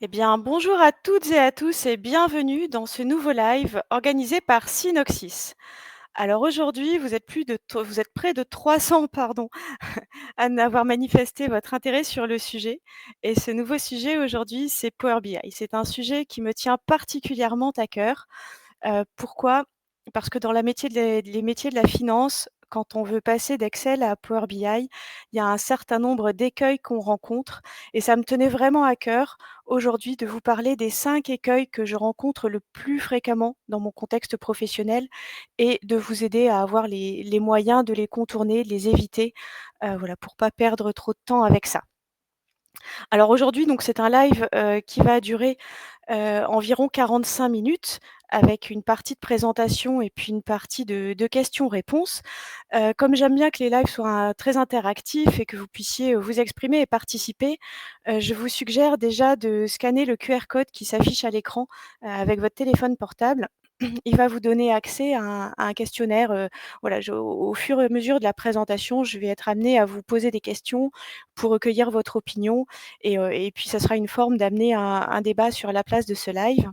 Eh bien, bonjour à toutes et à tous et bienvenue dans ce nouveau live organisé par Synoxis. Alors aujourd'hui, vous êtes près de 300, pardon, à n'avoir manifesté votre intérêt sur le sujet. Et ce nouveau sujet aujourd'hui, c'est Power BI. C'est un sujet qui me tient particulièrement à cœur. Pourquoi? Parce que dans les métiers de la finance, quand on veut passer d'Excel à Power BI, il y a un certain nombre d'écueils qu'on rencontre et ça me tenait vraiment à cœur aujourd'hui de vous parler des 5 écueils que je rencontre le plus fréquemment dans mon contexte professionnel et de vous aider à avoir les moyens de les contourner, de les éviter, voilà, pour pas perdre trop de temps avec ça. Alors aujourd'hui, donc c'est un live, qui va durer environ 45 minutes avec une partie de présentation et puis une partie de questions-réponses. Comme j'aime bien que les lives soient très interactifs et que vous puissiez, vous exprimer et participer, je vous suggère déjà de scanner le QR code qui s'affiche à l'écran, avec votre téléphone portable. Il va vous donner accès à un questionnaire, voilà, je au fur et à mesure de la présentation, je vais être amenée à vous poser des questions pour recueillir votre opinion et puis ça sera une forme d'amener un débat sur la place de ce live.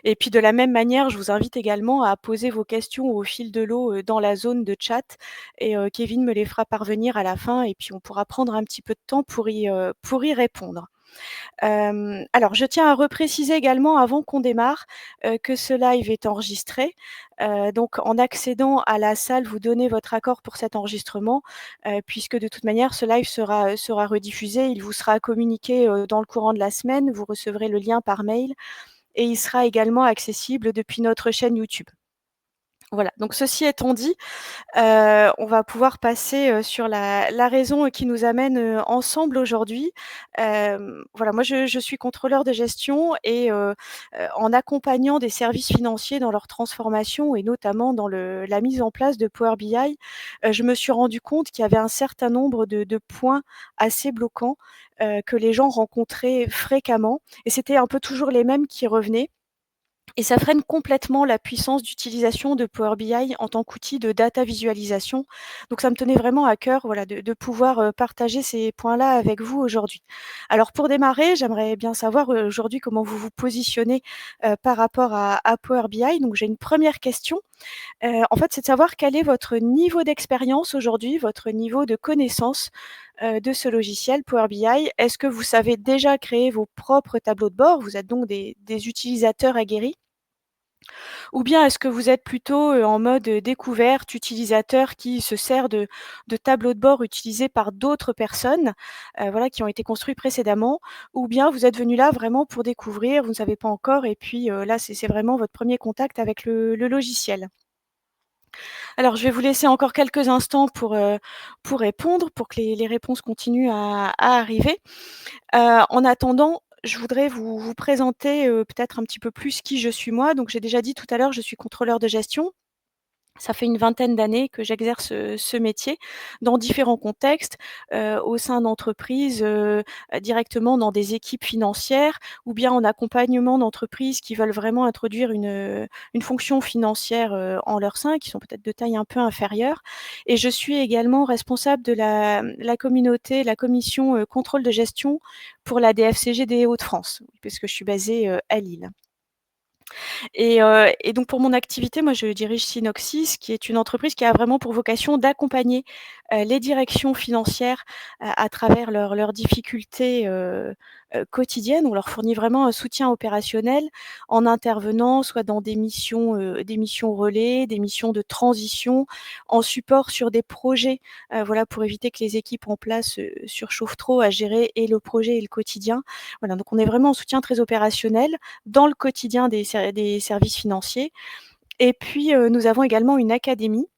Et puis de la même manière, je vous invite également à poser vos questions au fil de l'eau, dans la zone de chat et Kevin me les fera parvenir à la fin et puis on pourra prendre un petit peu de temps pour y répondre. Alors je tiens à repréciser également avant qu'on démarre, que ce live est enregistré. Donc en accédant à la salle, vous donnez votre accord pour cet enregistrement, puisque de toute manière ce live sera rediffusé. Il vous sera communiqué, dans le courant de la semaine. Vous recevrez le lien par mail et il sera également accessible depuis notre chaîne YouTube. Voilà, donc ceci étant dit, on va pouvoir passer, sur la raison, qui nous amène, ensemble aujourd'hui. Voilà, moi je suis contrôleur de gestion et en accompagnant des services financiers dans leur transformation et notamment dans la mise en place de Power BI, je me suis rendu compte qu'il y avait un certain nombre de points assez bloquants, que les gens rencontraient fréquemment et c'était un peu toujours les mêmes qui revenaient. Et ça freine complètement la puissance d'utilisation de Power BI en tant qu'outil de data visualisation. Donc ça me tenait vraiment à cœur, voilà, de pouvoir, partager ces points-là avec vous aujourd'hui. Alors pour démarrer, j'aimerais bien savoir, aujourd'hui comment vous vous positionnez, par rapport à Power BI. Donc j'ai une première question, en fait, c'est de savoir quel est votre niveau d'expérience aujourd'hui, votre niveau de connaissance, de ce logiciel Power BI. Est-ce que vous savez déjà créer vos propres tableaux de bord? Vous êtes donc des utilisateurs aguerris? Ou bien est-ce que vous êtes plutôt, en mode, découverte, utilisateur qui se sert de tableaux de bord utilisés par d'autres personnes, voilà, qui ont été construits précédemment? Ou bien vous êtes venu là vraiment pour découvrir, vous ne savez pas encore et puis, là, c'est vraiment votre premier contact avec le logiciel? Alors je vais vous laisser encore quelques instants pour répondre, pour que les réponses continuent à arriver. En attendant, je voudrais vous présenter, peut-être un petit peu plus qui je suis moi. Donc j'ai déjà dit tout à l'heure, je suis contrôleur de gestion. Ça fait une vingtaine d'années que j'exerce, ce métier dans différents contextes, au sein d'entreprises, directement dans des équipes financières ou bien en accompagnement d'entreprises qui veulent vraiment introduire une fonction financière, en leur sein, qui sont peut-être de taille un peu inférieure et je suis également responsable de la communauté, la commission, contrôle de gestion pour la DFCG des Hauts-de-France, puisque je suis basée, à Lille. Et donc pour mon activité, moi je dirige Synoxis, qui est une entreprise qui a vraiment pour vocation d'accompagner, les directions financières à travers leurs difficultés, quotidiennes. On leur fournit vraiment un soutien opérationnel en intervenant soit dans des missions relais, des missions de transition, en support sur des projets, voilà pour éviter que les équipes en place, surchauffent trop à gérer et le projet et le quotidien. Voilà, donc on est vraiment en soutien très opérationnel dans le quotidien des services financiers et puis, nous avons également une académie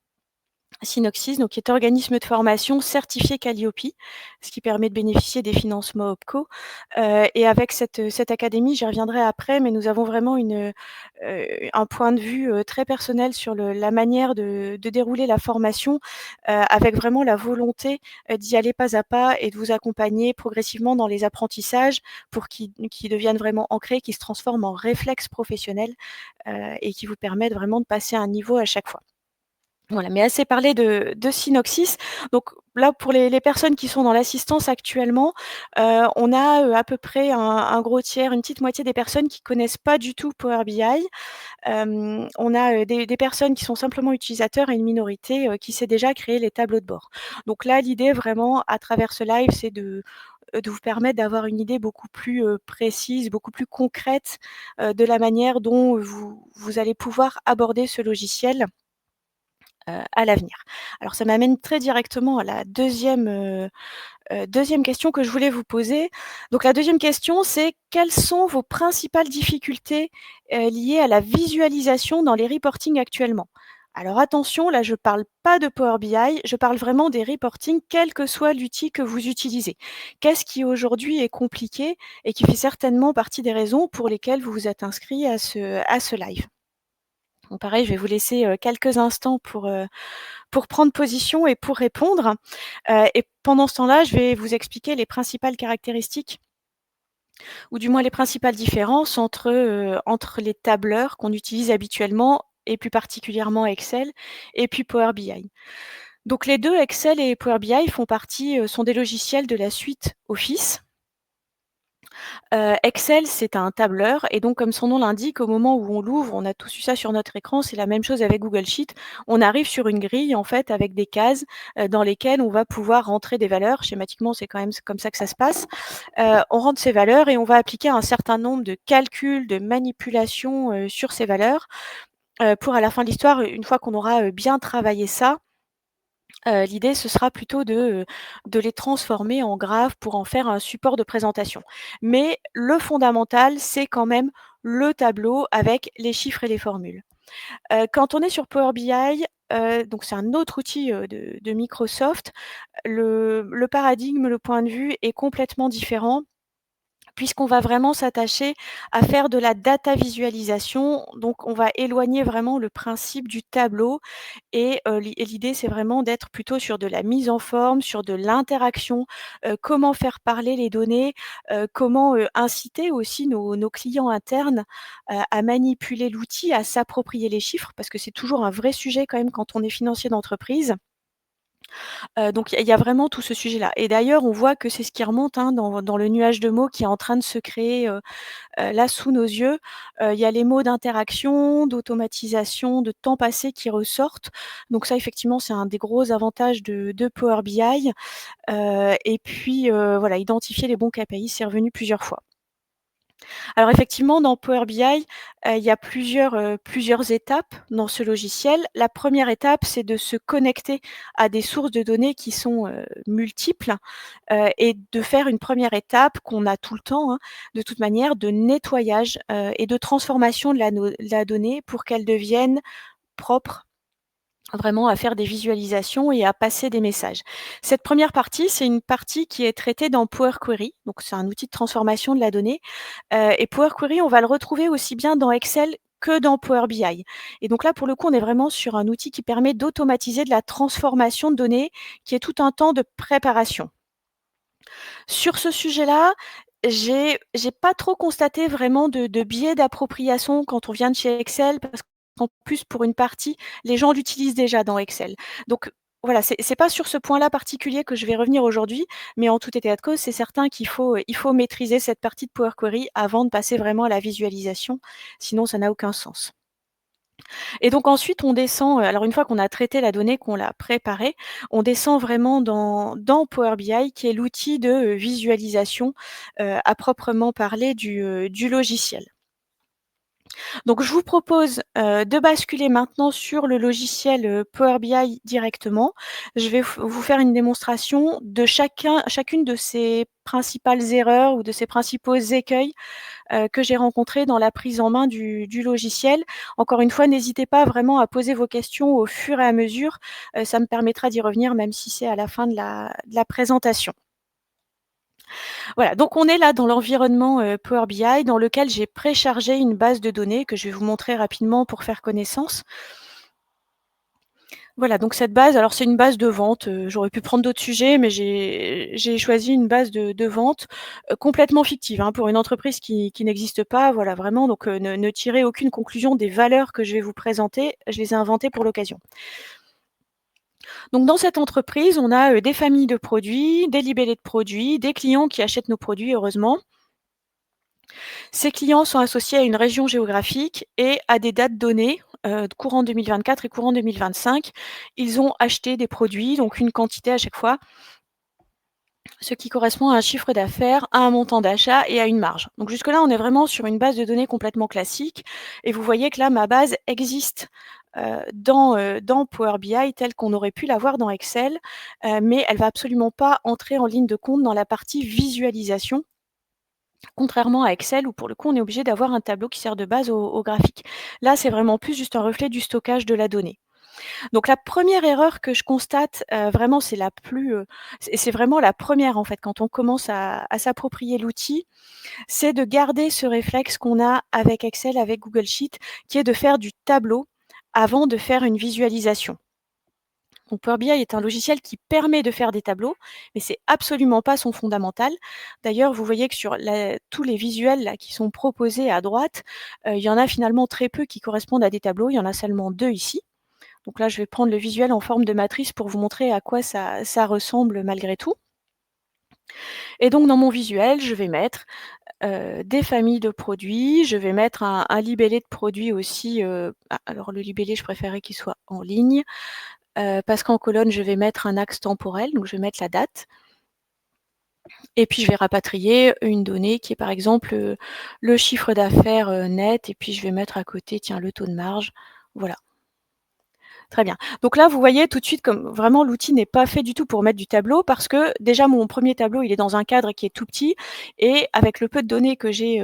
Synoxis, donc qui est organisme de formation certifié Qualiopi, ce qui permet de bénéficier des financements OPCO, et avec cette académie, j'y reviendrai après, mais nous avons vraiment un point de vue, très personnel sur la manière de dérouler la formation, avec vraiment la volonté, d'y aller pas à pas et de vous accompagner progressivement dans les apprentissages pour qu'ils deviennent vraiment ancrés, qu'ils se transforment en réflexes professionnels, et qui vous permettent vraiment de passer à un niveau à chaque fois. Voilà, mais assez parlé de Synopsys. Donc là, pour les personnes qui sont dans l'assistance actuellement, on a, à peu près un gros tiers, une petite moitié des personnes qui connaissent pas du tout Power BI. On a, des personnes qui sont simplement utilisateurs et une minorité, qui sait déjà créer les tableaux de bord. Donc là, l'idée vraiment à travers ce live, c'est de vous permettre d'avoir une idée beaucoup plus, précise, beaucoup plus concrète, de la manière dont vous allez pouvoir aborder ce logiciel à l'avenir. Alors ça m'amène très directement à la 2e question que je voulais vous poser. Donc la deuxième question, c'est: quelles sont vos principales difficultés, liées à la visualisation dans les reportings actuellement? Alors attention, là je parle pas de Power BI, je parle vraiment des reportings, quel que soit l'outil que vous utilisez. Qu'est-ce qui aujourd'hui est compliqué et qui fait certainement partie des raisons pour lesquelles vous vous êtes inscrit à ce live? Donc pareil, je vais vous laisser, quelques instants pour prendre position et pour répondre. Et pendant ce temps-là, je vais vous expliquer les principales caractéristiques ou du moins les principales différences entre les tableurs qu'on utilise habituellement et plus particulièrement Excel et puis Power BI. Donc les 2, Excel et Power BI font partie, sont des logiciels de la suite Office. Excel, c'est un tableur et donc comme son nom l'indique, au moment où on l'ouvre, on a tous eu ça sur notre écran, c'est la même chose avec Google Sheet. On arrive sur une grille en fait avec des cases, dans lesquelles on va pouvoir rentrer des valeurs. Schématiquement, c'est quand même comme ça que ça se passe. On rentre ces valeurs et on va appliquer un certain nombre de calculs, de manipulations, sur ces valeurs, pour à la fin de l'histoire, une fois qu'on aura, bien travaillé ça, l'idée ce sera plutôt de les transformer en graphes pour en faire un support de présentation. Mais le fondamental, c'est quand même le tableau avec les chiffres et les formules. Quand on est sur Power BI, donc c'est un autre outil, de Microsoft, le paradigme, le point de vue est complètement différent puisqu'on va vraiment s'attacher à faire de la data visualisation. Donc on va éloigner vraiment le principe du tableau et l'idée, c'est vraiment d'être plutôt sur de la mise en forme, sur de l'interaction, comment faire parler les données, comment, inciter aussi nos clients internes, à manipuler l'outil, à s'approprier les chiffres, parce que c'est toujours un vrai sujet quand même quand on est financier d'entreprise. Donc il y a vraiment tout ce sujet-là et d'ailleurs, on voit que c'est ce qui remonte, hein, dans le nuage de mots qui est en train de se créer, là sous nos yeux. Il y a les mots d'interaction, d'automatisation, de temps passé qui ressortent. Donc ça, effectivement, c'est un des gros avantages de Power BI. Et puis, voilà, identifier les bons KPI, c'est revenu plusieurs fois. Alors effectivement, dans Power BI, il y a plusieurs étapes dans ce logiciel. La première étape, c'est de se connecter à des sources de données qui sont, multiples, et de faire une première étape qu'on a tout le temps, hein, de toute manière, de nettoyage, et de transformation de la donnée pour qu'elle devienne propre, vraiment à faire des visualisations et à passer des messages. Cette première partie, c'est une partie qui est traitée dans Power Query, donc c'est un outil de transformation de la donnée, et Power Query, on va le retrouver aussi bien dans Excel que dans Power BI. Et donc là, pour le coup, on est vraiment sur un outil qui permet d'automatiser de la transformation de données, qui est tout un temps de préparation. Sur ce sujet-là, j'ai pas trop constaté vraiment de biais d'appropriation quand on vient de chez Excel, parce qu'en plus, pour une partie, les gens l'utilisent déjà dans Excel. Donc voilà, c'est pas sur ce point-là particulier que je vais revenir aujourd'hui, mais en tout état de cause, c'est certain il faut maîtriser cette partie de Power Query avant de passer vraiment à la visualisation, sinon ça n'a aucun sens. Et donc ensuite on descend, alors une fois qu'on a traité la donnée, qu'on l'a préparée, on descend vraiment dans Power BI qui est l'outil de, visualisation, à proprement parler du logiciel. Donc je vous propose, de basculer maintenant sur le logiciel, Power BI directement. Je vais vous faire une démonstration de chacune de ces principales erreurs ou de ces principaux écueils que j'ai rencontrés dans la prise en main du logiciel. Encore une fois, n'hésitez pas vraiment à poser vos questions au fur et à mesure, ça me permettra d'y revenir même si c'est à la fin de la présentation. Voilà, donc on est là dans l'environnement, Power BI dans lequel j'ai préchargé une base de données que je vais vous montrer rapidement pour faire connaissance. Voilà, donc cette base, alors c'est une base de vente, j'aurais pu prendre d'autres sujets, mais j'ai choisi une base de vente, complètement fictive, hein, pour une entreprise qui n'existe pas. Voilà, vraiment, donc ne tirez aucune conclusion des valeurs que je vais vous présenter, je les ai inventées pour l'occasion. Donc dans cette entreprise, on a, des familles de produits, des libellés de produits, des clients qui achètent nos produits heureusement. Ces clients sont associés à une région géographique et à des dates données, courant 2024 et courant 2025. Ils ont acheté des produits, donc une quantité à chaque fois, ce qui correspond à un chiffre d'affaires, à un montant d'achat et à une marge. Donc jusque-là, on est vraiment sur une base de données complètement classique et vous voyez que là, ma base existe, dans Power BI telle qu'on aurait pu l'avoir dans Excel, mais elle va absolument pas entrer en ligne de compte dans la partie visualisation. Contrairement à Excel où pour le coup, on est obligé d'avoir un tableau qui sert de base au graphique. Là, c'est vraiment plus juste un reflet du stockage de la donnée. Donc la première erreur que je constate, vraiment c'est la plus, c'est vraiment la première en fait quand on commence à s'approprier l'outil, c'est de garder ce réflexe qu'on a avec Excel, avec Google Sheets, qui est de faire du tableau avant de faire une visualisation. Donc Power BI est un logiciel qui permet de faire des tableaux, mais c'est absolument pas son fondamental. D'ailleurs, vous voyez que sur tous les visuels là, qui sont proposés à droite, il y en a finalement très peu qui correspondent à des tableaux. Il y en a seulement 2 ici. Donc là, je vais prendre le visuel en forme de matrice pour vous montrer à quoi ça ressemble malgré tout. Et donc dans mon visuel, je vais mettre, des familles de produits, je vais mettre un libellé de produits aussi, alors le libellé, je préférais qu'il soit en ligne. Parce qu'en colonne, je vais mettre un axe temporel, donc je vais mettre la date et puis je vais rapatrier une donnée qui est par exemple, le chiffre d'affaires, net et puis je vais mettre à côté, tiens, le taux de marge. Voilà, très bien. Donc là, vous voyez tout de suite comme vraiment l'outil n'est pas fait du tout pour mettre du tableau parce que déjà mon premier tableau, il est dans un cadre qui est tout petit et avec le peu de données que j'ai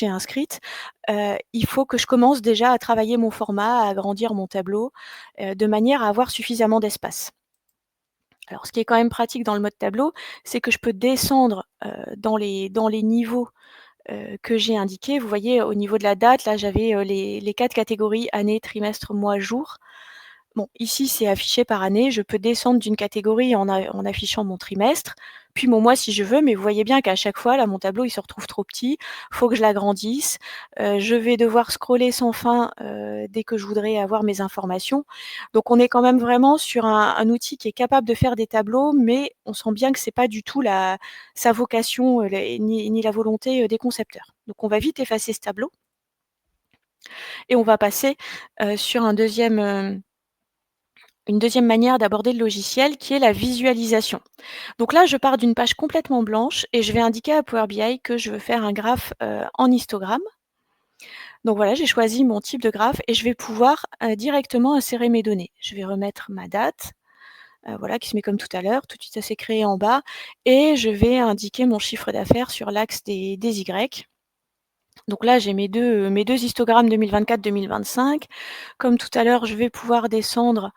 inscrites, il faut que je commence déjà à travailler mon format, à agrandir mon tableau, de manière à avoir suffisamment d'espace. Alors ce qui est quand même pratique dans le mode tableau, c'est que je peux descendre, dans les niveaux, que j'ai indiqués. Vous voyez, au niveau de la date, là, j'avais, les 4 catégories année, trimestre, mois, jour. Bon, ici, c'est affiché par année. Je peux descendre d'une catégorie en affichant mon trimestre, puis mon mois si je veux, mais vous voyez bien qu'à chaque fois, là, mon tableau, il se retrouve trop petit. Faut que je l'agrandisse. Je vais devoir scroller sans fin, dès que je voudrais avoir mes informations. Donc on est quand même vraiment sur un outil qui est capable de faire des tableaux, mais on sent bien que c'est pas du tout sa vocation, ni la volonté, des concepteurs. Donc on va vite effacer ce tableau et on va passer, sur une deuxième manière d'aborder le logiciel qui est la visualisation. Donc là, je pars d'une page complètement blanche et je vais indiquer à Power BI que je veux faire un graphe, en histogramme. Donc voilà, j'ai choisi mon type de graphe et je vais pouvoir, directement insérer mes données. Je vais remettre ma date, voilà, qui se met comme tout à l'heure. Tout de suite, ça s'est créé en bas et je vais indiquer mon chiffre d'affaires sur l'axe des Y. Donc là, j'ai mes deux histogrammes 2024-2025. Comme tout à l'heure, je vais pouvoir descendre,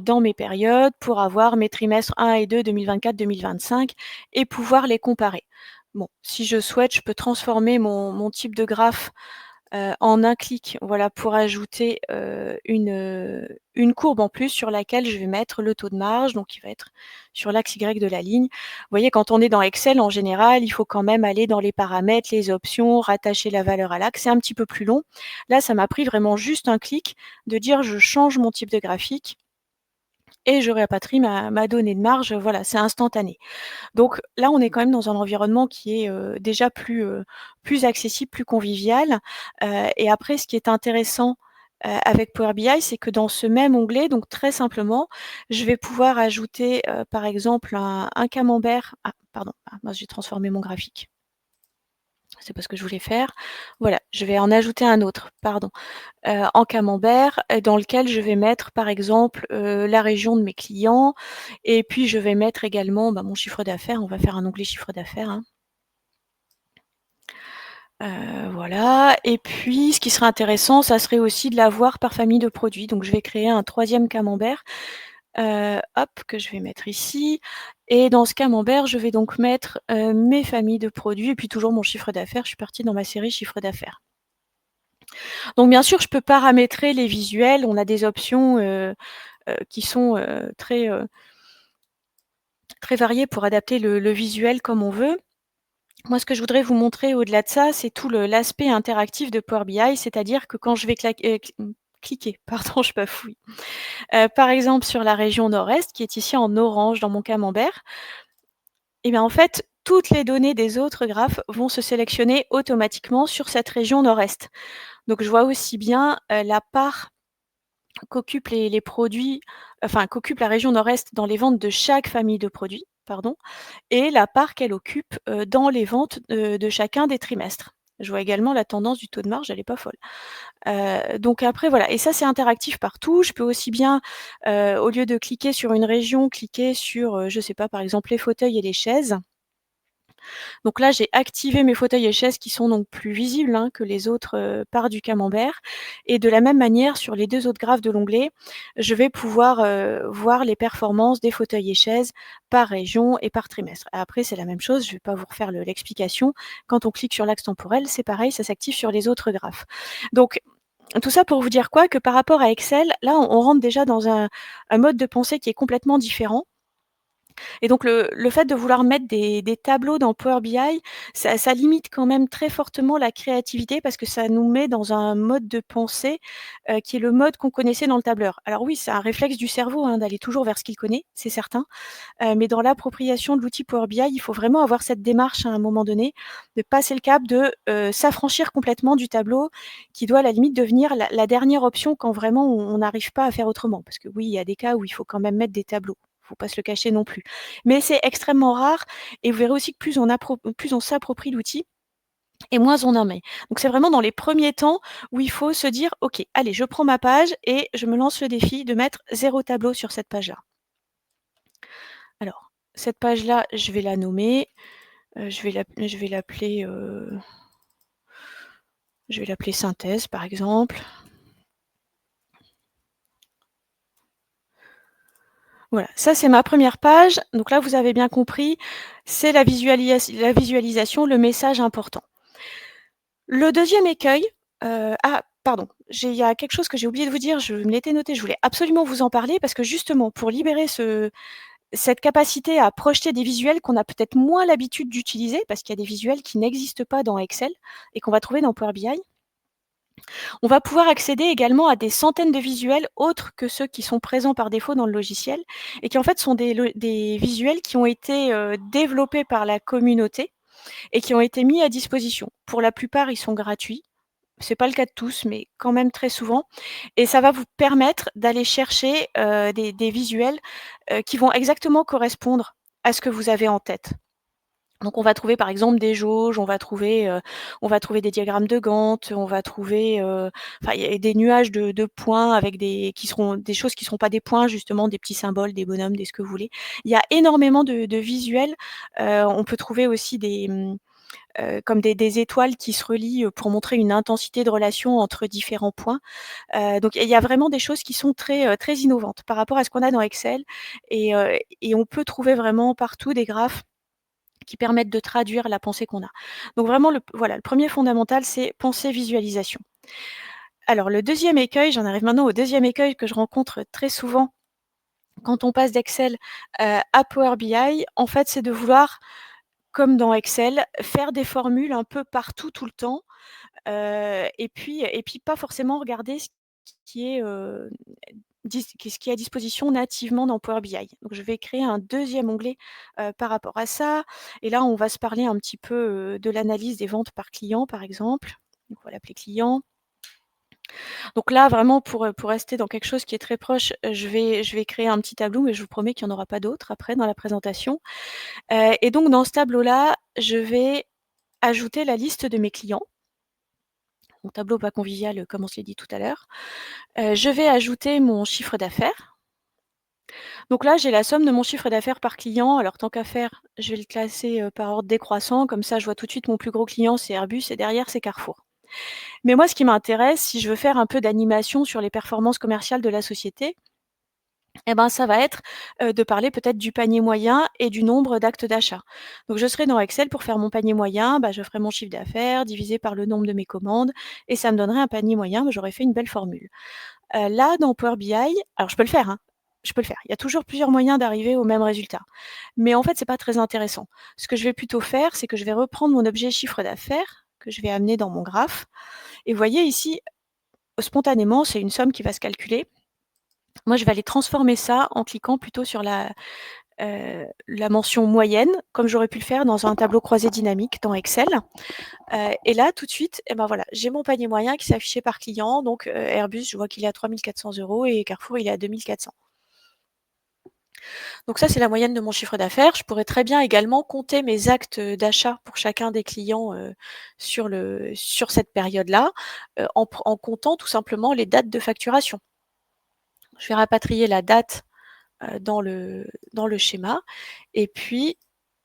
dans mes périodes pour avoir mes trimestres 1 et 2 2024-2025 et pouvoir les comparer. Bon, si je souhaite, je peux transformer mon type de graphe, en un clic, voilà, pour ajouter, une courbe en plus sur laquelle je vais mettre le taux de marge, donc il va être sur l'axe Y de la ligne. Vous voyez, quand on est dans Excel, en général, il faut quand même aller dans les paramètres, les options, rattacher la valeur à l'axe, c'est un petit peu plus long. Là, ça m'a pris vraiment juste un clic de dire: «Je change mon type de graphique» et je répatrie ma donnée de marge, voilà, c'est instantané. Donc là, on est quand même dans un environnement qui est, déjà plus accessible, plus convivial, et après ce qui est intéressant, avec Power BI, c'est que dans ce même onglet, donc très simplement, je vais pouvoir ajouter, par exemple un camembert pardon, mince, j'ai transformé mon graphique. C'est pas ce que je voulais faire. Voilà, je vais en ajouter un autre, pardon, en camembert, dans lequel je vais mettre, par exemple, la région de mes clients et puis je vais mettre également, bah, mon chiffre d'affaires. On va faire un onglet chiffre d'affaires, hein. Voilà et puis ce qui serait intéressant, ça serait aussi de l'avoir par famille de produits. Donc je vais créer un troisième camembert, hop, que je vais mettre ici et dans ce camembert, je vais donc mettre, mes familles de produits et puis toujours mon chiffre d'affaires. Je suis partie dans ma série chiffre d'affaires. Donc bien sûr, je peux paramétrer les visuels. On a des options, qui sont, très variées pour adapter le visuel comme on veut. Moi, ce que je voudrais vous montrer au-delà de ça, c'est tout l'aspect interactif de Power BI, c'est-à-dire que quand je vais cliquer, pardon, je bafouille. Par exemple, sur la région nord-est, qui est ici en orange dans mon camembert, et bien, en fait, toutes les données des autres graphes vont se sélectionner automatiquement sur cette région nord-est. Donc je vois aussi bien, la part qu'occupent les produits, enfin qu'occupe la région nord-est dans les ventes de chaque famille de produits, pardon, et la part qu'elle occupe, dans les ventes, de chacun des trimestres. Je vois également la tendance du taux de marge, elle est pas folle. Donc après voilà, et ça c'est interactif partout. Je peux aussi bien, au lieu de cliquer sur une région, cliquer sur, je sais pas, par exemple les fauteuils et les chaises. Donc là, j'ai activé mes fauteuils et chaises qui sont donc plus visibles, hein, que les autres, parts du camembert, et de la même manière sur les 2 autres graphes de l'onglet, je vais pouvoir, voir les performances des fauteuils et chaises par région et par trimestre. Après c'est la même chose, je ne vais pas vous refaire l'explication. Quand on clique sur l'axe temporel, c'est pareil, ça s'active sur les autres graphes. Donc tout ça pour vous dire quoi? Que par rapport à Excel, là on rentre déjà dans un mode de pensée qui est complètement différent, et donc le fait de vouloir mettre des tableaux dans Power BI, ça limite quand même très fortement la créativité parce que ça nous met dans un mode de pensée, qui est le mode qu'on connaissait dans le tableur. Alors oui, c'est un réflexe du cerveau, hein, d'aller toujours vers ce qu'il connaît, c'est certain, mais dans l'appropriation de l'outil Power BI, il faut vraiment avoir cette démarche à un moment donné, de passer le cap de, s'affranchir complètement du tableau qui doit à la limite devenir la dernière option quand vraiment on n'arrive pas à faire autrement. Parce que oui, il y a des cas où il faut quand même mettre des tableaux, faut pas se le cacher non plus. Mais c'est extrêmement rare, et vous verrez aussi que plus on s'approprie l'outil et moins on en met. Donc c'est vraiment dans les premiers temps où il faut se dire: «OK, allez, je prends ma page et je me lance le défi de mettre 0 tableau sur cette page-là». Alors, cette page-là, je vais la nommer, je vais l'appeler, je vais l'appeler synthèse, par exemple. Voilà, ça c'est ma première page. Donc là, vous avez bien compris, c'est la visualisation, le message important. Le deuxième écueil, ah pardon, il y a quelque chose que j'ai oublié de vous dire, je me l'étais noté, je voulais absolument vous en parler parce que justement pour libérer cette capacité à projeter des visuels qu'on a peut-être moins l'habitude d'utiliser, parce qu'il y a des visuels qui n'existent pas dans Excel et qu'on va trouver dans Power BI. On va pouvoir accéder également à des centaines de visuels autres que ceux qui sont présents par défaut dans le logiciel, et qui en fait sont des visuels qui ont été, développés par la communauté et qui ont été mis à disposition. Pour la plupart, ils sont gratuits. C'est pas le cas de tous, mais quand même très souvent, et ça va vous permettre d'aller chercher, des visuels, qui vont exactement correspondre à ce que vous avez en tête. Donc on va trouver par exemple des jauges, on va trouver des diagrammes de Gantt, on va trouver, enfin il y a des nuages de points avec qui seront des choses qui ne seront pas des points, justement des petits symboles, des bonhommes, des ce que vous voulez. Il y a énormément de visuels, on peut trouver aussi comme des étoiles qui se relient, pour montrer une intensité de relation entre différents points. Donc il y a vraiment des choses qui sont très innovantes par rapport à ce qu'on a dans Excel, et on peut trouver vraiment partout des graphes qui permettent de traduire la pensée qu'on a. Donc vraiment le 1er fondamental, c'est pensée visualisation. Alors le deuxième écueil, j'en arrive maintenant au deuxième écueil que je rencontre très souvent quand on passe d'Excel, à Power BI, en fait, c'est de vouloir, comme dans Excel, faire des formules un peu partout tout le temps, et puis pas forcément regarder qui est, ce qui est à disposition nativement dans Power BI. Donc je vais créer un deuxième onglet, par rapport à ça, et là on va se parler un petit peu, de l'analyse des ventes par client, par exemple. Donc on va l'appeler client. Donc là vraiment pour rester dans quelque chose qui est très proche, je vais créer un petit tableau, mais je vous promets qu'il n'y en aura pas d'autres après dans la présentation. Et donc dans ce tableau-là, je vais ajouter la liste de mes clients. Mon tableau pas convivial, comme on se l'est dit tout à l'heure. Je vais ajouter mon chiffre d'affaires. Donc là, j'ai la somme de mon chiffre d'affaires par client. Alors tant qu'à faire, je vais le classer, par ordre décroissant, comme ça je vois tout de suite mon plus gros client, c'est Airbus, et derrière c'est Carrefour. Mais moi, ce qui m'intéresse, si je veux faire un peu d'animation sur les performances commerciales de la société, eh ben, ça va être, de parler peut-être du panier moyen et du nombre d'actes d'achat. Donc je serai dans Excel pour faire mon panier moyen, bah, je ferai mon chiffre d'affaires divisé par le nombre de mes commandes, et ça me donnerait un panier moyen, bah, j'aurais fait une belle formule. Là, dans Power BI, alors je peux le faire, hein, je peux le faire. Il y a toujours plusieurs moyens d'arriver au même résultat. Mais en fait, c'est pas très intéressant. Ce que je vais plutôt faire, c'est que je vais reprendre mon objet chiffre d'affaires, que je vais amener dans mon graphe, et vous voyez ici, spontanément, c'est une somme qui va se calculer. Moi, je vais aller transformer ça en cliquant plutôt sur la mention moyenne, comme j'aurais pu le faire dans un tableau croisé dynamique dans Excel. Et là, tout de suite, et ben, voilà, j'ai mon panier moyen qui s'est affiché par client. Donc, Airbus, je vois qu'il est à 3 400 € et Carrefour, il est à 2 400. Donc ça, c'est la moyenne de mon chiffre d'affaires. Je pourrais très bien également compter mes actes, d'achat pour chacun des clients, sur cette période-là, en comptant tout simplement les dates de facturation. Je vais rapatrier la date, dans le schéma et puis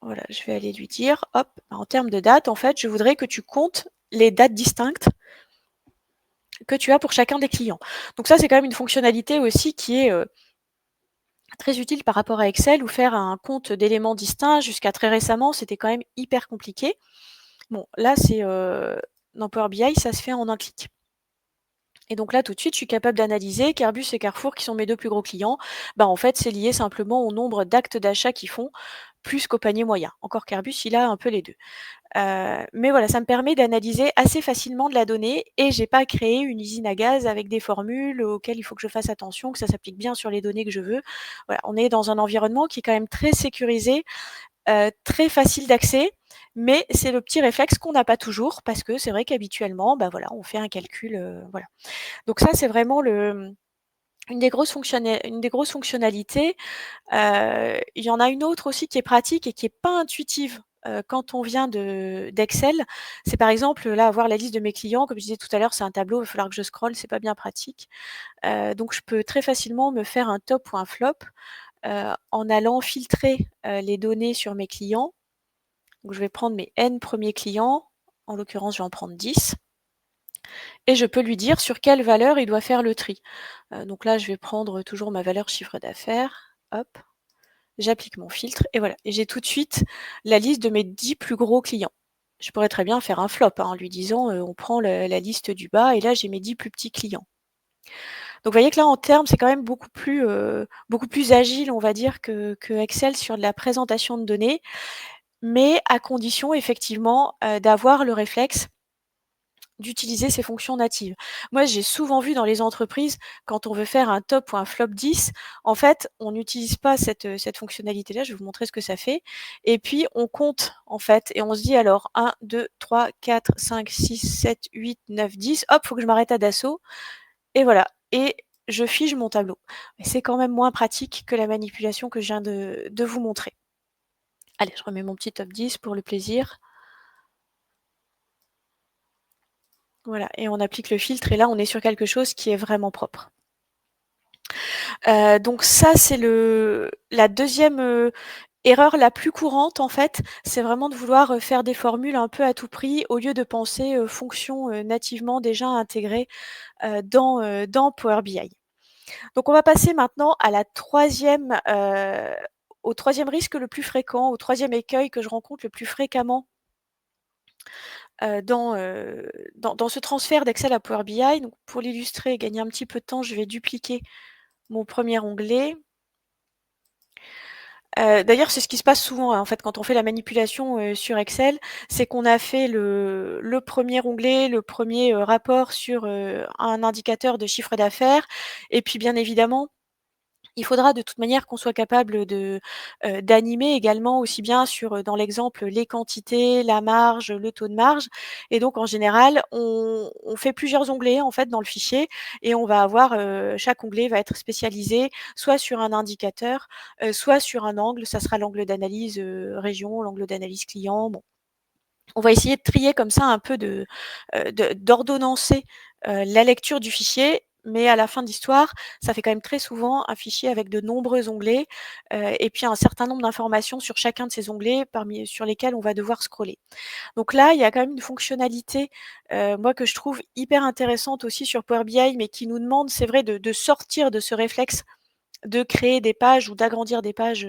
voilà, je vais aller lui dire: «Hop, en termes de date, en fait, je voudrais que tu comptes les dates distinctes que tu as pour chacun des clients». Donc ça, c'est quand même une fonctionnalité aussi qui est, très utile par rapport à Excel où faire un compte d'éléments distincts jusqu'à très récemment, c'était quand même hyper compliqué. Bon, là, dans Power BI, ça se fait en un clic. Et donc là, tout de suite, je suis capable d'analyser qu'Airbus et Carrefour, qui sont mes 2 plus gros clients, bah, en fait, c'est lié simplement au nombre d'actes d'achat qu'ils font, plus qu'au panier moyen. Encore qu'Airbus, il a un peu les 2. Mais voilà, ça me permet d'analyser assez facilement de la donnée et j'ai pas créé une usine à gaz avec des formules auxquelles il faut que je fasse attention, que ça s'applique bien sur les données que je veux. Voilà, on est dans un environnement qui est quand même très sécurisé, très facile d'accès, mais c'est le petit réflexe qu'on n'a pas toujours parce que c'est vrai qu'habituellement, bah, voilà, on fait un calcul, voilà. Donc ça, c'est vraiment une des grosses fonctionnalités. Il y en a une autre aussi qui est pratique et qui est pas intuitive, quand on vient d'Excel. C'est par exemple, là, avoir la liste de mes clients, comme je disais tout à l'heure, c'est un tableau, il va falloir que je scrolle, c'est pas bien pratique. Donc je peux très facilement me faire un top ou un flop, en allant filtrer, les données sur mes clients. Donc je vais prendre mes N premiers clients, en l'occurrence, je vais en prendre 10 et je peux lui dire sur quelle valeur il doit faire le tri. Donc là, je vais prendre toujours ma valeur chiffre d'affaires, hop, j'applique mon filtre et voilà. Et j'ai tout de suite la liste de mes 10 plus gros clients. Je pourrais très bien faire un flop, hein, en lui disant, on prend la liste du bas et là j'ai mes 10 plus petits clients. Donc vous voyez que là en termes, c'est quand même beaucoup plus agile, on va dire, que Excel sur de la présentation de données, mais à condition effectivement, d'avoir le réflexe d'utiliser ces fonctions natives. Moi, j'ai souvent vu dans les entreprises, quand on veut faire un top ou un flop 10, en fait, on n'utilise pas cette fonctionnalité-là. Je vais vous montrer ce que ça fait. Et puis, on compte, en fait, et on se dit alors 1, 2, 3, 4, 5, 6, 7, 8, 9, 10. Hop, faut que je m'arrête à Dassault. Et voilà. Et je fige mon tableau. Mais c'est quand même moins pratique que la manipulation que je viens de vous montrer. Allez, je remets mon petit top 10 pour le plaisir. Voilà, et on applique le filtre et là, on est sur quelque chose qui est vraiment propre. Donc ça, c'est la deuxième erreur la plus courante en fait, c'est vraiment de vouloir, faire des formules un peu à tout prix au lieu de penser, fonctions, nativement déjà intégrées, dans Power BI. Donc on va passer maintenant à la 3e, au 3e risque le plus fréquent, au 3e écueil que je rencontre le plus fréquemment, dans ce transfert d'Excel à Power BI. Donc pour l'illustrer et gagner un petit peu de temps, je vais dupliquer mon premier onglet. D'ailleurs, c'est ce qui se passe souvent, hein, en fait, quand on fait la manipulation, sur Excel, c'est qu'on a fait le 1er onglet, le premier rapport sur, un indicateur de chiffre d'affaires et puis, bien évidemment, il faudra de toute manière qu'on soit capable d'animer également aussi bien sur, dans l'exemple, les quantités, la marge, le taux de marge et donc en général, on fait plusieurs onglets, en fait, dans le fichier et on va avoir, chaque onglet va être spécialisé soit sur un indicateur, soit sur un angle. Ça sera l'angle d'analyse, région, l'angle d'analyse client. Bon, on va essayer de trier comme ça un peu d'ordonnancer, la lecture du fichier, mais à la fin de l'histoire, ça fait quand même très souvent un fichier avec de nombreux onglets, et puis un certain nombre d'informations sur chacun de ces onglets sur lesquels on va devoir scroller. Donc là, il y a quand même une fonctionnalité, moi que je trouve hyper intéressante aussi sur Power BI, mais qui nous demande, c'est vrai, de sortir de ce réflexe de créer des pages ou d'agrandir des pages,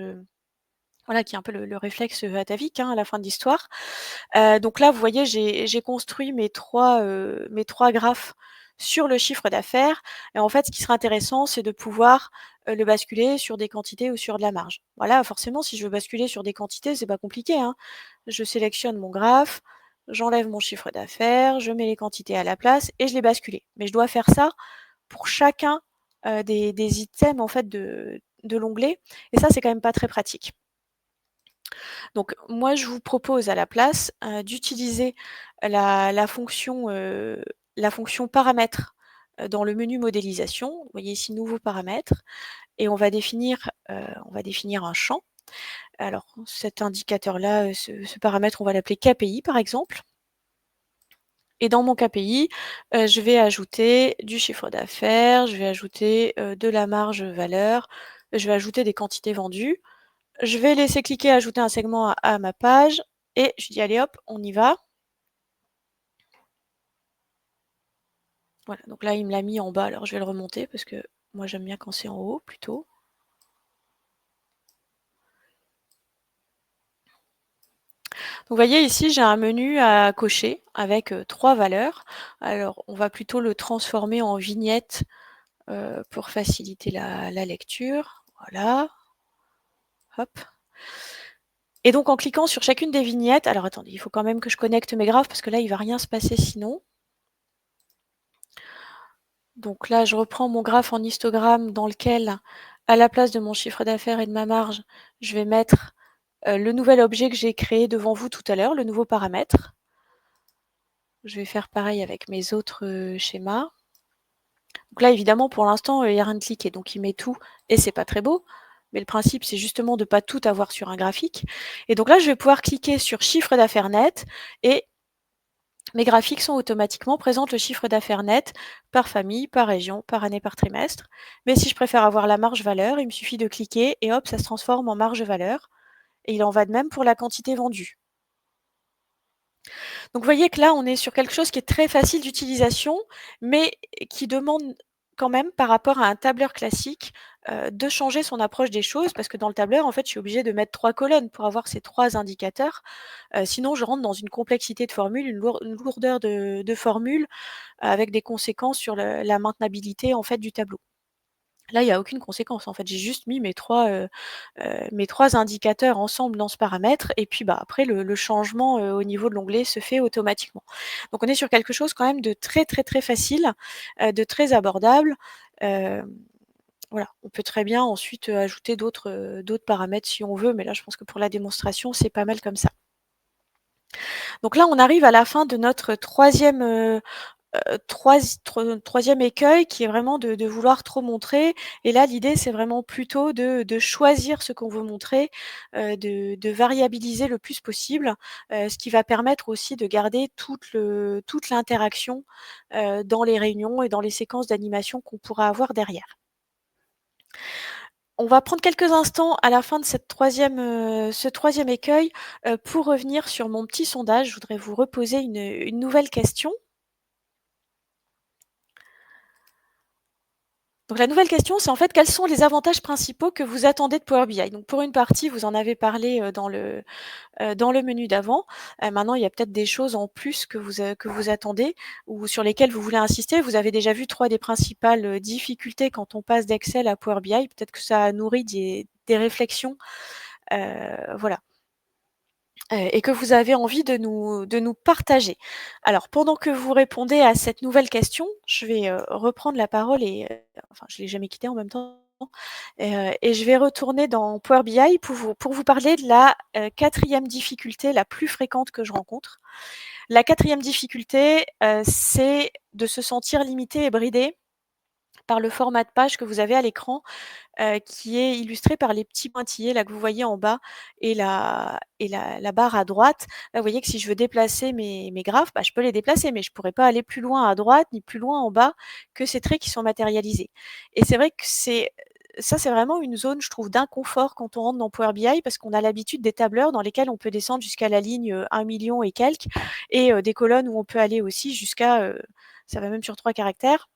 voilà, qui est un peu le réflexe, atavique, hein, à la fin de l'histoire. Donc là, vous voyez, j'ai construit mes trois graphes sur le chiffre d'affaires et en fait, ce qui serait intéressant, c'est de pouvoir, le basculer sur des quantités ou sur de la marge. Voilà, forcément, si je veux basculer sur des quantités, c'est pas compliqué, hein. Je sélectionne mon graphe, j'enlève mon chiffre d'affaires, je mets les quantités à la place et je l'ai basculé. Mais je dois faire ça pour chacun, des items en fait de l'onglet et ça, c'est quand même pas très pratique. Donc moi, je vous propose à la place, d'utiliser la fonction paramètres, dans le menu modélisation. Vous voyez ici nouveaux paramètres et on va définir un champ. Alors cet indicateur-là, ce paramètre, on va l'appeler KPI par exemple et dans mon KPI, je vais ajouter du chiffre d'affaires, je vais ajouter, de la marge valeur, je vais ajouter des quantités vendues. Je vais laisser cliquer ajouter un segment à ma page et je dis allez hop, on y va. Voilà, donc là il me l'a mis en bas, alors je vais le remonter parce que moi j'aime bien quand c'est en haut plutôt. Donc vous voyez ici j'ai un menu à cocher avec, 3 valeurs. Alors on va plutôt le transformer en vignette, pour faciliter la lecture. Voilà, hop. Et donc en cliquant sur chacune des vignettes, alors attendez, il faut quand même que je connecte mes graphes parce que là il va rien se passer sinon. Donc là, je reprends mon graphe en histogramme dans lequel, à la place de mon chiffre d'affaires et de ma marge, je vais mettre, le nouvel objet que j'ai créé devant vous tout à l'heure, le nouveau paramètre. Je vais faire pareil avec mes autres, schémas. Donc là, évidemment, pour l'instant, il y a rien de cliqué, donc il met tout et c'est pas très beau. Mais le principe, c'est justement de pas tout avoir sur un graphique. Et donc là, je vais pouvoir cliquer sur chiffre d'affaires net et mes graphiques sont automatiquement présentent le chiffre d'affaires net par famille, par région, par année, par trimestre. Mais si je préfère avoir la marge valeur, il me suffit de cliquer et hop, ça se transforme en marge valeur. Et il en va de même pour la quantité vendue. Donc vous voyez que là, on est sur quelque chose qui est très facile d'utilisation, mais qui demande quand même, par rapport à un tableur classique, de changer son approche des choses, parce que dans le tableur, en fait, je suis obligée de mettre 3 colonnes pour avoir ces 3 indicateurs. Sinon, je rentre dans une complexité de formule, une lourdeur de formule, avec des conséquences sur la maintenabilité, en fait, du tableau. Là, il y a aucune conséquence, en fait. J'ai juste mis mes 3 indicateurs ensemble dans ce paramètre et puis, bah, après le changement, au niveau de l'onglet se fait automatiquement. Donc on est sur quelque chose quand même de très, très, très facile, de très abordable. Hem, voilà, on peut très bien ensuite, ajouter d'autres paramètres si on veut, mais là je pense que pour la démonstration, c'est pas mal comme ça. Donc là, on arrive à la fin de notre troisième écueil qui est vraiment de vouloir trop montrer et là l'idée c'est vraiment plutôt de choisir ce qu'on veut montrer, de variabiliser le plus possible, ce qui va permettre aussi de garder toute l'interaction, dans les réunions et dans les séquences d'animation qu'on pourra avoir derrière. On va prendre quelques instants à la fin de ce troisième écueil, pour revenir sur mon petit sondage. Je voudrais vous reposer une nouvelle question. Donc la nouvelle question, c'est en fait quels sont les avantages principaux que vous attendez de Power BI? Donc pour une partie, vous en avez parlé, dans le menu d'avant. Maintenant, il y a peut-être des choses en plus que vous attendez ou sur lesquelles vous voulez insister. Vous avez déjà vu 3 des principales, difficultés quand on passe d'Excel à Power BI. Peut-être que ça nourrit des réflexions, voilà. Et que vous avez envie de nous partager. Alors pendant que vous répondez à cette nouvelle question, je vais, reprendre la parole et enfin je l'ai jamais quittée en même temps et je vais retourner dans Power BI pour vous parler de la, 4e difficulté la plus fréquente que je rencontre. La 4e difficulté, c'est de se sentir limité et bridé par le format de page que vous avez à l'écran qui est illustré par les petits pointillés là que vous voyez en bas et la barre à droite. Là, vous voyez que si je veux déplacer mes graphes, bah, je peux les déplacer, mais je pourrais pas aller plus loin à droite ni plus loin en bas que ces traits qui sont matérialisés. Et c'est vrai que c'est vraiment une zone, je trouve, d'inconfort quand on rentre dans Power BI parce qu'on a l'habitude des tableurs dans lesquels on peut descendre jusqu'à la ligne, 1 000 000 et quelques et des colonnes où on peut aller aussi jusqu'à, ça va même sur 3 caractères.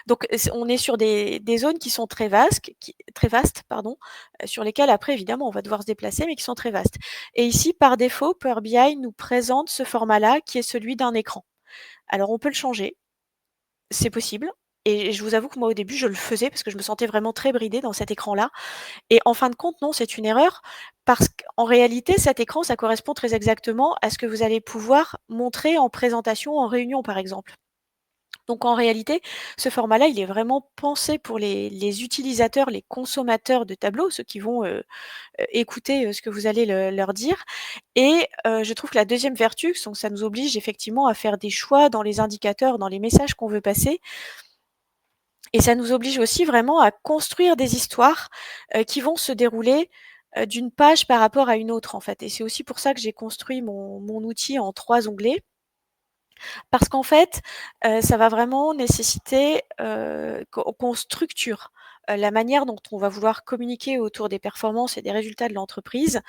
Donc on est sur des zones qui sont très vastes, pardon, sur lesquelles après évidemment on va devoir se déplacer, mais qui sont très vastes. Et ici, par défaut, Power BI nous présente ce format-là qui est celui d'un écran. Alors on peut le changer, c'est possible et je vous avoue que moi, au début, je le faisais parce que je me sentais vraiment très bridée dans cet écran-là et en fin de compte, non, c'est une erreur parce qu'en réalité, cet écran, ça correspond très exactement à ce que vous allez pouvoir montrer en présentation, en réunion, par exemple. Donc en réalité, ce format-là, il est vraiment pensé pour les utilisateurs, les consommateurs de tableaux, ceux qui vont, écouter, ce que vous allez leur dire et je trouve que la deuxième vertu, donc ça nous oblige effectivement à faire des choix dans les indicateurs, dans les messages qu'on veut passer et ça nous oblige aussi vraiment à construire des histoires, qui vont se dérouler, d'une page par rapport à une autre, en fait et c'est aussi pour ça que j'ai construit mon outil en 3 onglets. Parce qu'en fait, ça va vraiment nécessiter, qu'on structure, la manière dont on va vouloir communiquer autour des performances et des résultats de l'entreprise,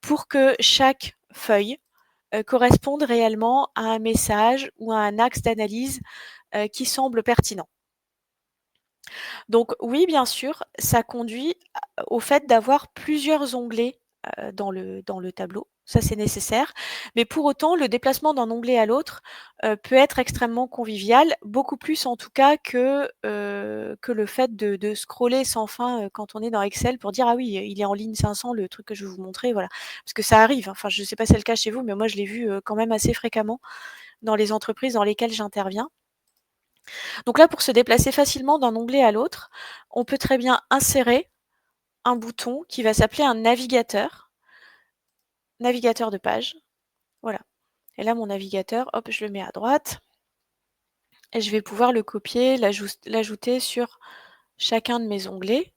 pour que chaque feuille, corresponde réellement à un message ou à un axe d'analyse, qui semble pertinent. Donc oui, bien sûr, ça conduit au fait d'avoir plusieurs onglets, dans le tableau. Ça, c'est nécessaire. Mais pour autant, le déplacement d'un onglet à l'autre, peut être extrêmement convivial, beaucoup plus en tout cas que le fait de scroller sans fin, quand on est dans Excel pour dire: «Ah oui, il est en ligne 500 le truc que je vais vous montrer», voilà. Parce que ça arrive, hein, enfin je ne sais pas si c'est le cas chez vous, mais moi je l'ai vu, quand même assez fréquemment dans les entreprises dans lesquelles j'interviens. Donc là, pour se déplacer facilement d'un onglet à l'autre, on peut très bien insérer un bouton qui va s'appeler un navigateur de page, voilà. Et là, mon navigateur, hop, je le mets à droite et je vais pouvoir le copier, l'ajouter sur chacun de mes onglets.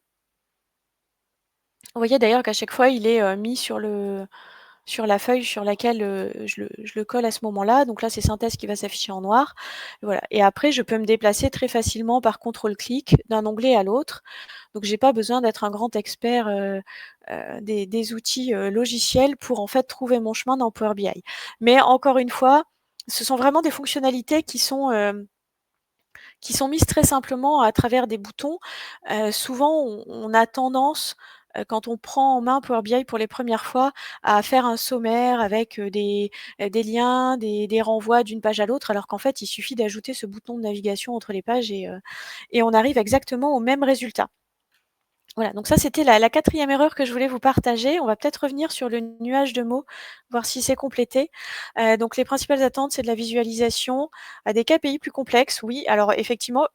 Vous voyez d'ailleurs qu'à chaque fois, il est, mis sur la feuille sur laquelle, je le colle à ce moment-là. Donc là, c'est synthèse qui va s'afficher en noir. Voilà et après je peux me déplacer très facilement par contrôle-clic d'un onglet à l'autre. Donc j'ai pas besoin d'être un grand expert, des outils, logiciels pour en fait trouver mon chemin dans Power BI. Mais encore une fois, ce sont vraiment des fonctionnalités qui sont mises très simplement à travers des boutons. Souvent on a tendance, quand on prend en main Power BI pour les premières fois, à faire un sommaire avec, des liens, des renvois d'une page à l'autre, alors qu'en fait il suffit d'ajouter ce bouton de navigation entre les pages et on arrive exactement au même résultat. Voilà, donc ça c'était la 4e erreur que je voulais vous partager. On va peut-être revenir sur le nuage de mots, voir si c'est complété. Donc les principales attentes, c'est de la visualisation, des KPI plus complexes, oui. Alors effectivement,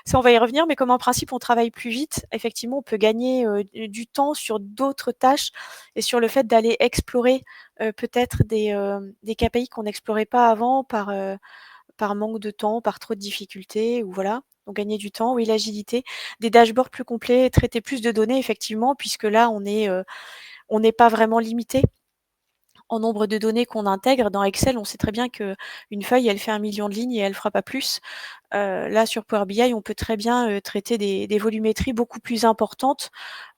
ça on va y revenir, mais comme en principe on travaille plus vite, effectivement on peut gagner, du temps sur d'autres tâches et sur le fait d'aller explorer, peut-être des KPI qu'on n'explorait pas avant par manque de temps, par trop de difficultés ou voilà, donc gagner du temps, oui, l'agilité, des dashboards plus complets, traiter plus de données effectivement puisque là on n'est pas vraiment limité en nombre de données qu'on intègre. Dans Excel, on sait très bien qu'une feuille, elle fait 1 million de lignes et elle fera pas plus. Là sur Power BI, on peut très bien, traiter des volumétries beaucoup plus importantes,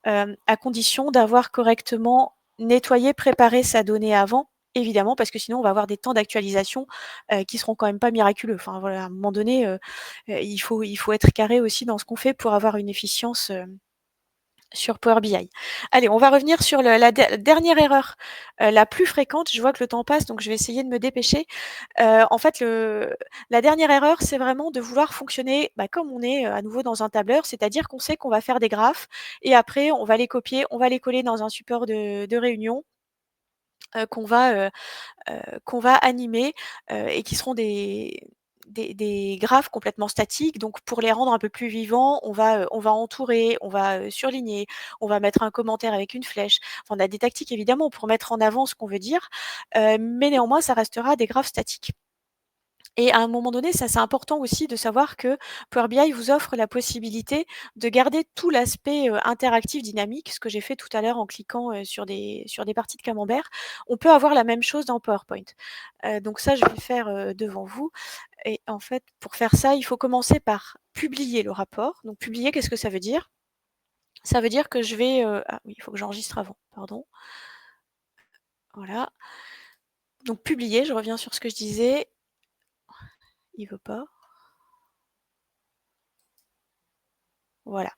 à condition d'avoir correctement nettoyé, préparé sa donnée avant, évidemment, parce que sinon on va avoir des temps d'actualisation, qui seront quand même pas miraculeux. Enfin voilà, à un moment donné, il faut être carré aussi dans ce qu'on fait pour avoir une efficience, sur Power BI. Allez, on va revenir sur la dernière erreur, la plus fréquente. Je vois que le temps passe, donc je vais essayer de me dépêcher. En fait, la dernière erreur, c'est vraiment de vouloir fonctionner, bah, comme on est, à nouveau dans un tableur, c'est-à-dire qu'on sait qu'on va faire des graphes et après on va les copier, on va les coller dans un support de réunion, heu, qu'on va, heu qu'on va animer, et qui seront des graphes complètement statiques. Donc pour les rendre un peu plus vivants, on va entourer, on va, surligner, on va mettre un commentaire avec une flèche. Enfin, on a des tactiques évidemment pour mettre en avant ce qu'on veut dire, mais néanmoins ça restera des graphes statiques. Et à un moment donné, ça c'est important aussi de savoir que Power BI vous offre la possibilité de garder tout l'aspect, interactif, dynamique, ce que j'ai fait tout à l'heure en cliquant, sur des parties de camembert. On peut avoir la même chose dans PowerPoint. Donc ça, je vais le faire, devant vous et en fait, pour faire ça, il faut commencer par publier le rapport. Donc publier, qu'est-ce que ça veut dire? Ça veut dire que je vais, ah oui, il faut que j'enregistre avant, pardon. Voilà. Donc publier, je reviens sur ce que je disais. Il veut pas. Voilà.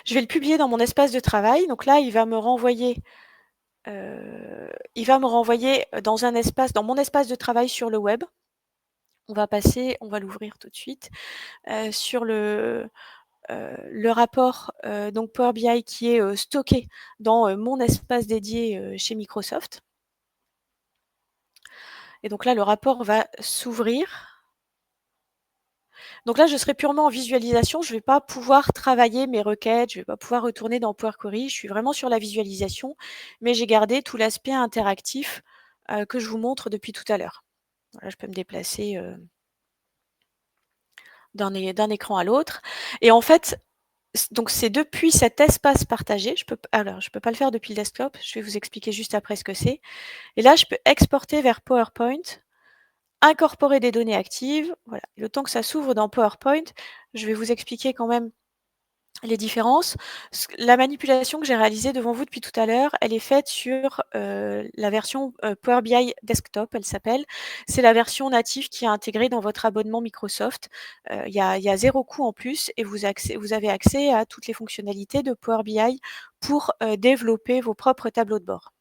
Je vais le publier dans mon espace de travail. Donc là, il va me renvoyer dans un espace dans mon espace de travail sur le web. On va l'ouvrir tout de suite, sur le rapport, donc Power BI qui est, stocké dans, mon espace dédié, chez Microsoft et donc là, le rapport va s'ouvrir. Donc là, je serai purement en visualisation, je ne vais pas pouvoir travailler mes requêtes, je ne vais pas pouvoir retourner dans Power Query. Je suis vraiment sur la visualisation, mais j'ai gardé tout l'aspect interactif, que je vous montre depuis tout à l'heure. Voilà, je peux me déplacer, d'un écran à l'autre et en fait, donc c'est depuis cet espace partagé, je peux pas le faire depuis le desktop, je vais vous expliquer juste après ce que c'est et là, je peux exporter vers PowerPoint, incorporer des données actives, voilà. Le temps que ça s'ouvre dans PowerPoint, je vais vous expliquer quand même les différences. La manipulation que j'ai réalisée devant vous depuis tout à l'heure, elle est faite sur, la version, Power BI Desktop, elle s'appelle. C'est la version native qui est intégrée dans votre abonnement Microsoft. Il y a 0 coût en plus et vous avez accès à toutes les fonctionnalités de Power BI pour, développer vos propres tableaux de bord.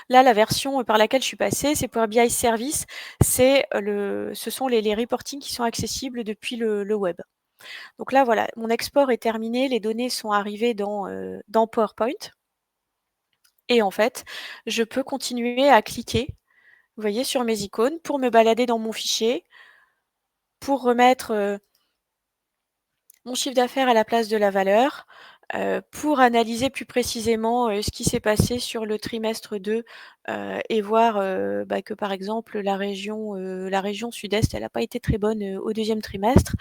Là, la version, par laquelle je suis passée, c'est Power BI Service. Ce sont les reportings qui sont accessibles depuis le web. Donc là, voilà, mon export est terminé, les données sont arrivées dans PowerPoint et en fait, je peux continuer à cliquer, vous voyez, sur mes icônes pour me balader dans mon fichier, pour remettre, mon chiffre d'affaires à la place de la valeur, pour analyser plus précisément, ce qui s'est passé sur le trimestre 2, et voir, bah, que par exemple la région sud-est, elle n'a pas été très bonne, au deuxième trimestre.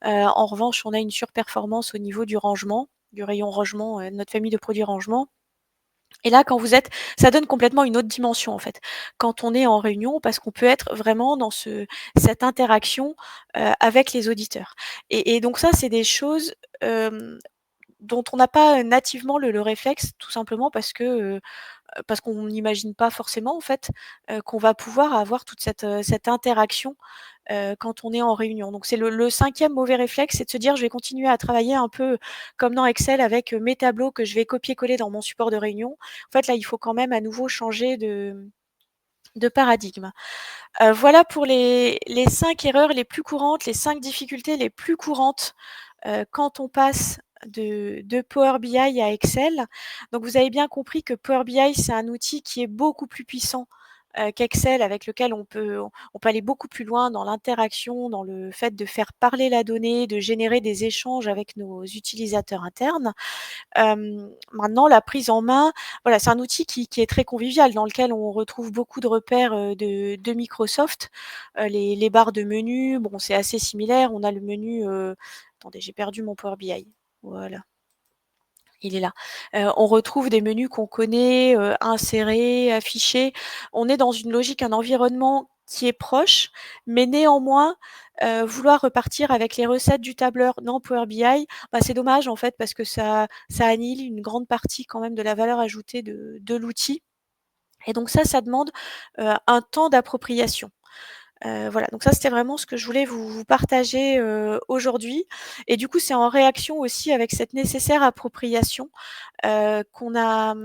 En revanche, on a une surperformance au niveau du rangement, du rayon rangement, de notre famille de produits rangement et là, ça donne complètement une autre dimension, en fait, quand on est en réunion, parce qu'on peut être vraiment dans cette interaction, avec les auditeurs et donc ça, c'est des choses, hem, dont on n'a pas, nativement le réflexe, tout simplement parce qu'on n'imagine pas forcément, en fait, qu'on va pouvoir avoir toute cette interaction quand on est en réunion. Donc c'est le 5e mauvais réflexe, c'est de se dire: «Je vais continuer à travailler un peu comme dans Excel avec, mes tableaux que je vais copier-coller dans mon support de réunion». En fait, là, il faut quand même à nouveau changer de paradigme. Voilà pour les 5 erreurs les plus courantes, les 5 difficultés les plus courantes, quand on passe de Power BI à Excel. Donc vous avez bien compris que Power BI, c'est un outil qui est beaucoup plus puissant, qu'Excel avec lequel on peut aller beaucoup plus loin dans l'interaction, dans le fait de faire parler la donnée, de générer des échanges avec nos utilisateurs internes. Maintenant la prise en main, voilà, c'est un outil qui est très convivial, dans lequel on retrouve beaucoup de repères, de Microsoft. Les barres de menu, bon, c'est assez similaire. On a le menu, attendez, j'ai perdu mon Power BI. Voilà, il est là. On retrouve des menus qu'on connaît, insérer, afficher. On est dans une logique, un environnement qui est proche, mais néanmoins, vouloir repartir avec les recettes du tableur dans Power BI, bah, c'est dommage en fait parce que ça annihile une grande partie quand même de la valeur ajoutée de l'outil et donc ça demande, un temps d'appropriation. Voilà, donc ça, c'était vraiment ce que je voulais vous partager, aujourd'hui et du coup, c'est en réaction aussi avec cette nécessaire appropriation, qu'on a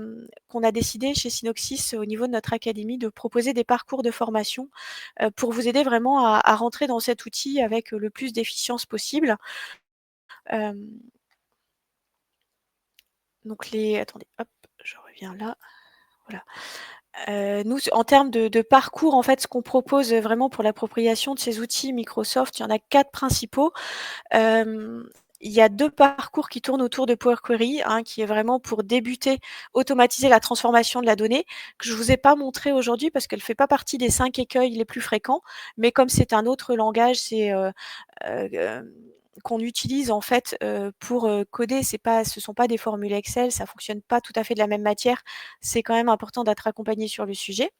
décidé chez Synopsys, au niveau de notre académie, de proposer des parcours de formation, pour vous aider vraiment à rentrer dans cet outil avec, le plus d'efficience possible. Hem, donc les attendez, hop, je reviens là, voilà. Nous, en termes de parcours, en fait, ce qu'on propose, vraiment pour l'appropriation de ces outils Microsoft, il y en a 4 principaux. Hem, il y a 2 parcours qui tournent autour de Power Query, un qui est vraiment pour débuter, automatiser la transformation de la donnée, que je vous ai pas montré aujourd'hui parce qu'elle fait pas partie des 5 écueils les plus fréquents. Mais comme c'est un autre langage, hem, qu'on utilise en fait, pour, coder, ce sont pas des formules Excel, ça fonctionne pas tout à fait de la même matière. C'est quand même important d'être accompagné sur le sujet.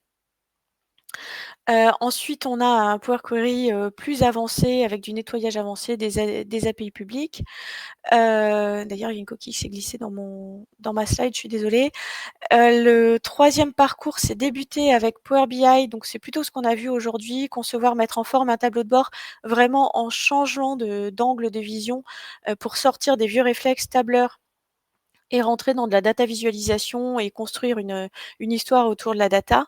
Ensuite, on a un Power Query, plus avancé avec du nettoyage avancé des API publiques. D'ailleurs, il y a une coquille qui s'est glissée dans ma slide, je suis désolée. Le 3e parcours, c'est débuter avec Power BI, donc c'est plutôt ce qu'on a vu aujourd'hui, concevoir, mettre en forme un tableau de bord, vraiment en changeant d'angle de vision, pour sortir des vieux réflexes tableur et rentrer dans de la data visualisation et construire une histoire autour de la data.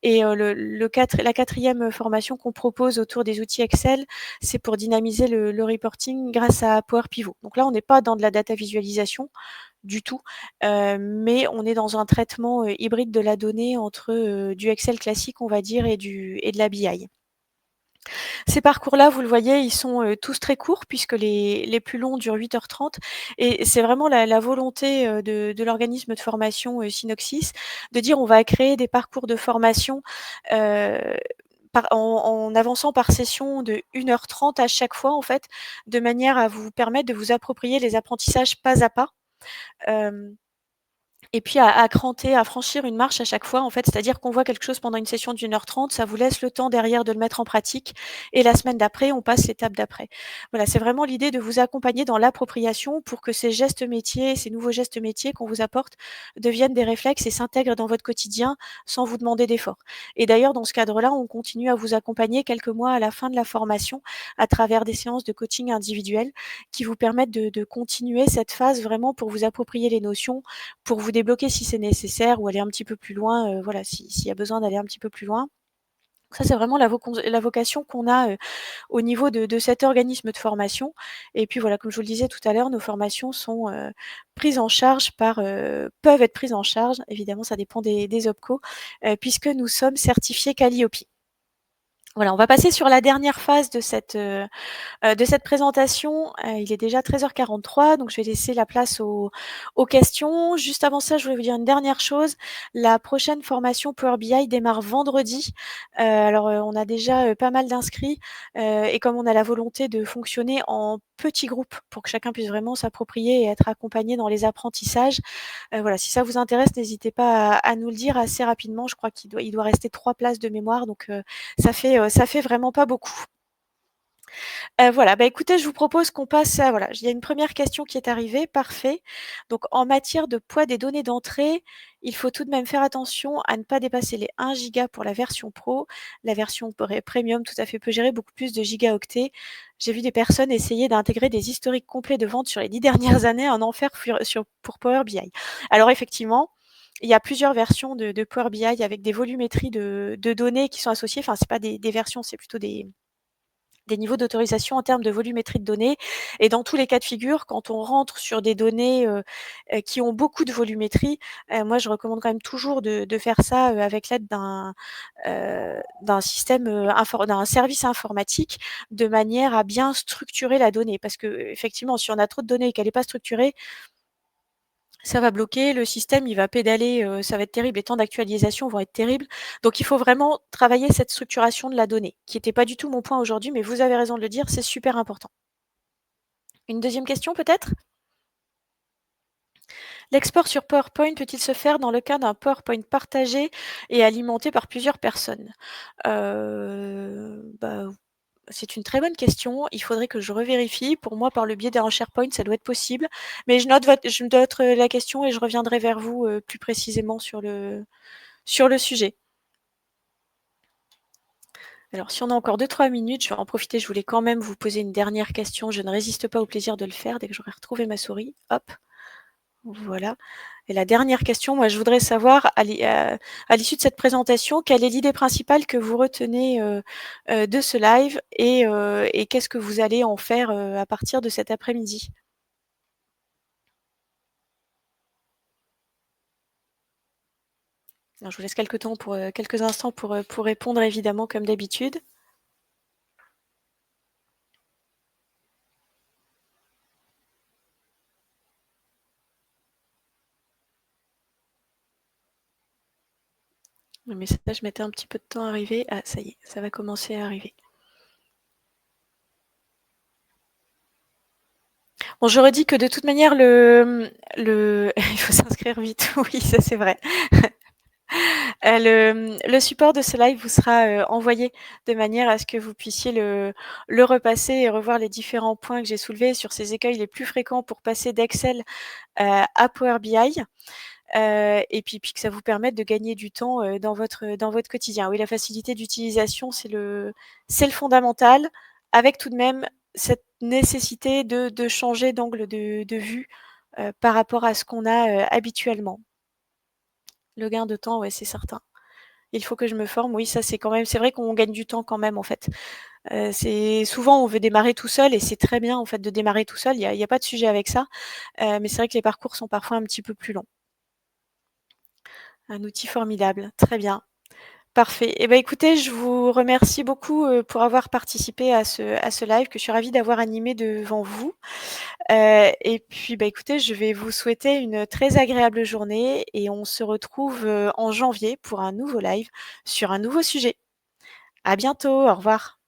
Et la quatrième formation qu'on propose autour des outils Excel, c'est pour dynamiser le reporting grâce à Power Pivot. Donc là, on n'est pas dans de la data visualisation du tout, mais on est dans un traitement, hybride de la donnée entre, du Excel classique, on va dire, et de la BI. Ces parcours-là, vous le voyez, ils sont, tous très courts puisque les plus longs durent 8h30 et c'est vraiment la volonté, de l'organisme de formation, Synopsys, de dire: «On va créer des parcours de formation, heu, en avançant par session de 1h30 à chaque fois, en fait, de manière à vous permettre de vous approprier les apprentissages pas à pas». Hem Et puis à cranter, à franchir une marche à chaque fois, en fait. C'est-à-dire qu'on voit quelque chose pendant une session d'1h30, ça vous laisse le temps derrière de le mettre en pratique et la semaine d'après, on passe l'étape d'après. Voilà, c'est vraiment l'idée de vous accompagner dans l'appropriation pour que ces gestes métiers, ces nouveaux gestes métiers qu'on vous apporte deviennent des réflexes et s'intègrent dans votre quotidien sans vous demander d'efforts. Et d'ailleurs, dans ce cadre-là, on continue à vous accompagner quelques mois à la fin de la formation à travers des séances de coaching individuel qui vous permettent de continuer cette phase vraiment pour vous approprier les notions, pour vous débloquer si c'est nécessaire ou aller un petit peu plus loin, voilà, s'il y a besoin d'aller un petit peu plus loin. Ça, c'est vraiment la vocation qu'on a, au niveau de cet organisme de formation et puis voilà, comme je vous le disais tout à l'heure, nos formations sont, prises en charge par, peuvent être prises en charge, évidemment ça dépend des OPCO, puisque nous sommes certifiés Calliope. Voilà, on va passer sur la dernière phase de cette présentation. Il est déjà 13h43, donc je vais laisser la place aux questions. Juste avant ça, je voulais vous dire une dernière chose. La prochaine formation Power BI démarre vendredi. On a déjà, pas mal d'inscrits, et comme on a la volonté de fonctionner en petits groupes pour que chacun puisse vraiment s'approprier et être accompagné dans les apprentissages, voilà, si ça vous intéresse, n'hésitez pas à nous le dire assez rapidement. Je crois qu'il doit rester 3 places de mémoire, donc ça fait vraiment pas beaucoup. Voilà, bah, écoutez, je vous propose qu'on passe à voilà, il y a une première question qui est arrivée, parfait. Donc en matière de poids des données d'entrée, il faut tout de même faire attention à ne pas dépasser les 1 giga pour la version pro. La version premium, tout à fait, peut gérer beaucoup plus de gigaoctets. J'ai vu des personnes essayer d'intégrer des historiques complets de vente sur les 10 dernières années, un enfer pour Power BI. Alors effectivement, il y a plusieurs versions de Power BI avec des volumétries de données qui sont associées. Enfin, c'est pas des versions, c'est plutôt des niveaux d'autorisation en termes de volumétrie de données et dans tous les cas de figure, quand on rentre sur des données, qui ont beaucoup de volumétrie, moi je recommande quand même toujours de faire ça, avec l'aide d'un système, d'un service informatique de manière à bien structurer la donnée. Parce qu'effectivement, si on a trop de données et qu'elle est pas structurée, ça va bloquer, le système il va pédaler, ça va être terrible, les temps d'actualisation vont être terribles. Donc il faut vraiment travailler cette structuration de la donnée, qui était pas du tout mon point aujourd'hui, mais vous avez raison de le dire, c'est super important. Une deuxième question peut-être? L'export sur PowerPoint peut-il se faire dans le cas d'un PowerPoint partagé et alimenté par plusieurs personnes? Bah, c'est une très bonne question. Il faudrait que je revérifie. Pour moi, par le biais d'un SharePoint, ça doit être possible. Mais je note, la question et je reviendrai vers vous, plus précisément sur le sujet. Alors, si on a encore 2-3 minutes, je vais en profiter. Je voulais quand même vous poser une dernière question. Je ne résiste pas au plaisir de le faire dès que j'aurai retrouvé ma souris. Hop, voilà. Et la dernière question, moi, je voudrais savoir, à l'issue de cette présentation, quelle est l'idée principale que vous retenez de ce live et qu'est-ce que vous allez en faire à partir de cet après-midi? Alors, je vous laisse quelques instants pour répondre, évidemment, comme d'habitude. Le message mettait un petit peu de temps à arriver. Ah, ça y est, ça va commencer à arriver. Bon, je redis que de toute manière, il faut s'inscrire vite, oui, ça c'est vrai. Le support de ce live vous sera, envoyé de manière à ce que vous puissiez le repasser et revoir les différents points que j'ai soulevés sur ces écueils les plus fréquents pour passer d'Excel, à Power BI. Et puis que ça vous permette de gagner du temps, dans votre quotidien. Oui, la facilité d'utilisation, c'est le fondamental, avec tout de même cette nécessité de changer d'angle de vue par rapport à ce qu'on a, habituellement. Le gain de temps, ouais, c'est certain. Il faut que je me forme, oui, ça c'est vrai qu'on gagne du temps quand même, en fait. C'est souvent on veut démarrer tout seul et c'est très bien, en fait, de démarrer tout seul, il y a pas de sujet avec ça, mais c'est vrai que les parcours sont parfois un petit peu plus longs. Un outil formidable, très bien. Parfait. Et ben écoutez, je vous remercie beaucoup, pour avoir participé à ce live que je suis ravie d'avoir animé devant vous. Et puis, bah, écoutez, je vais vous souhaiter une très agréable journée et on se retrouve, en janvier pour un nouveau live sur un nouveau sujet. À bientôt, au revoir.